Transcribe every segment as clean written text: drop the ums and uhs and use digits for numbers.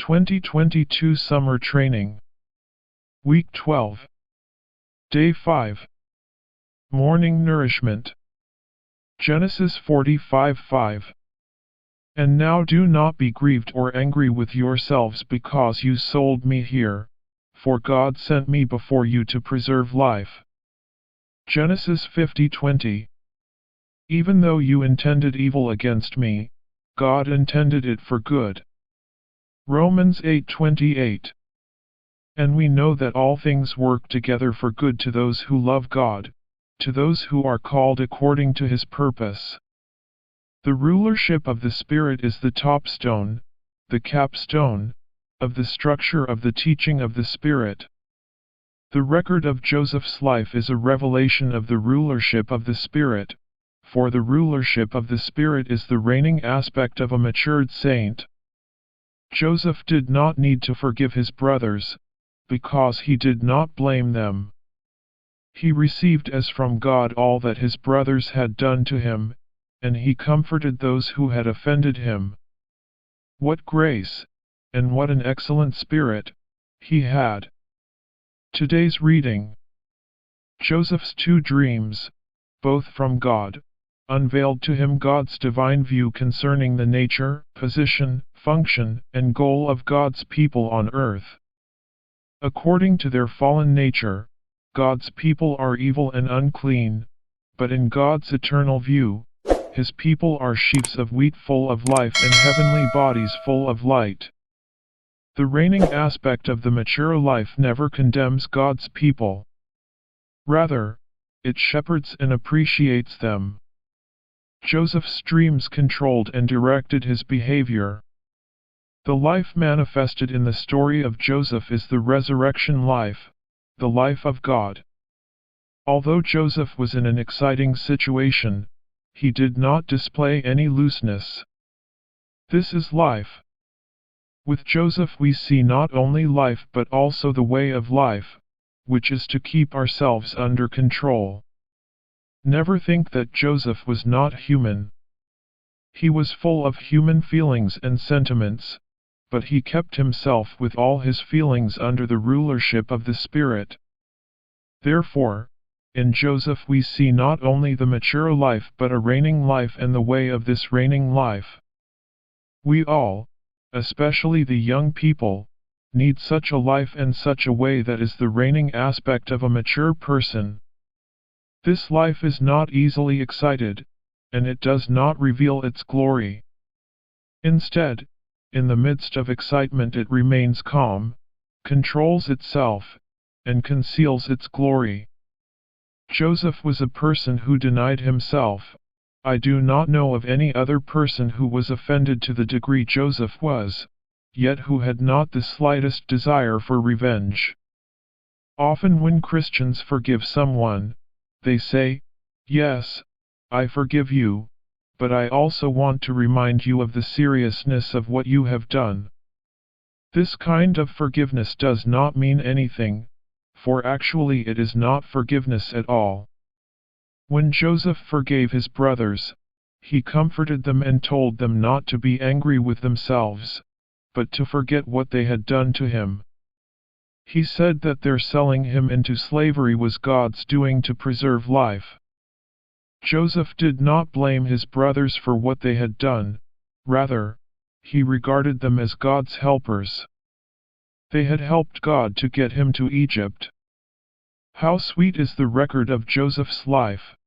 2022 Summer Training. Week 12. Day 5. Morning Nourishment. Genesis 45:5. And now do not be grieved or angry with yourselves because you sold me here, for God sent me before you to preserve life. Genesis 50:20. Even though you intended evil against me, God intended it for good. Romans 8:28. And we know that all things work together for good to those who love God, to those who are called according to His purpose. The rulership of the Spirit is the top stone, the capstone, of the structure of the teaching of the Spirit. The record of Joseph's life is a revelation of the rulership of the Spirit, for the rulership of the Spirit is the reigning aspect of a matured saint. Joseph did not need to forgive his brothers, because he did not blame them. He received as from God all that his brothers had done to him, and he comforted those who had offended him. What grace, and what an excellent spirit, he had. Today's reading. Joseph's two dreams, both from God, unveiled to him God's divine view concerning the nature, position, function, and goal of God's people on earth. According to their fallen nature, God's people are evil and unclean, but in God's eternal view, His people are sheaves of wheat full of life and heavenly bodies full of light. The reigning aspect of the mature life never condemns God's people. Rather, it shepherds and appreciates them. Joseph's dreams controlled and directed his behavior. The life manifested in the story of Joseph is the resurrection life, the life of God. Although Joseph was in an exciting situation, he did not display any looseness. This is life. With Joseph we see not only life but also the way of life, which is to keep ourselves under control. Never think that Joseph was not human. He was full of human feelings and sentiments, but he kept himself with all his feelings under the rulership of the Spirit. Therefore, in Joseph we see not only the mature life but a reigning life and the way of this reigning life. We all, especially the young people, need such a life and such a way that is the reigning aspect of a mature person. This life is not easily excited, and it does not reveal its glory. Instead, in the midst of excitement it remains calm, controls itself, and conceals its glory. Joseph was a person who denied himself. I do not know of any other person who was offended to the degree Joseph was, yet who had not the slightest desire for revenge. Often when Christians forgive someone, they say, "Yes, I forgive you, but I also want to remind you of the seriousness of what you have done." This kind of forgiveness does not mean anything, for actually it is not forgiveness at all. When Joseph forgave his brothers, he comforted them and told them not to be angry with themselves, but to forget what they had done to him. He said that their selling him into slavery was God's doing to preserve life. Joseph did not blame his brothers for what they had done, rather, he regarded them as God's helpers. They had helped God to get him to Egypt. How sweet is the record of Joseph's life!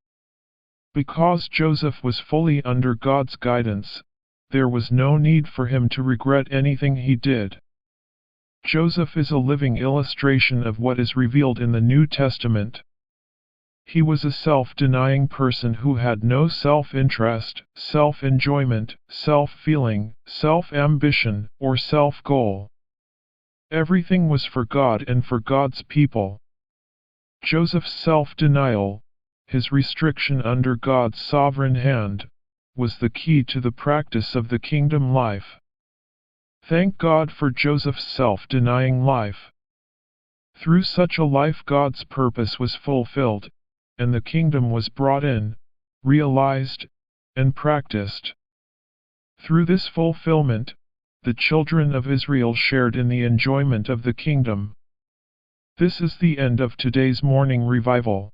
Because Joseph was fully under God's guidance, there was no need for him to regret anything he did. Joseph is a living illustration of what is revealed in the New Testament. He was a self-denying person who had no self-interest, self-enjoyment, self-feeling, self-ambition, or self-goal. Everything was for God and for God's people. Joseph's self-denial, his restriction under God's sovereign hand, was the key to the practice of the kingdom life. Thank God for Joseph's self-denying life. Through such a life God's purpose was fulfilled, and the kingdom was brought in, realized, and practiced. Through this fulfillment, the children of Israel shared in the enjoyment of the kingdom. This is the end of today's morning revival.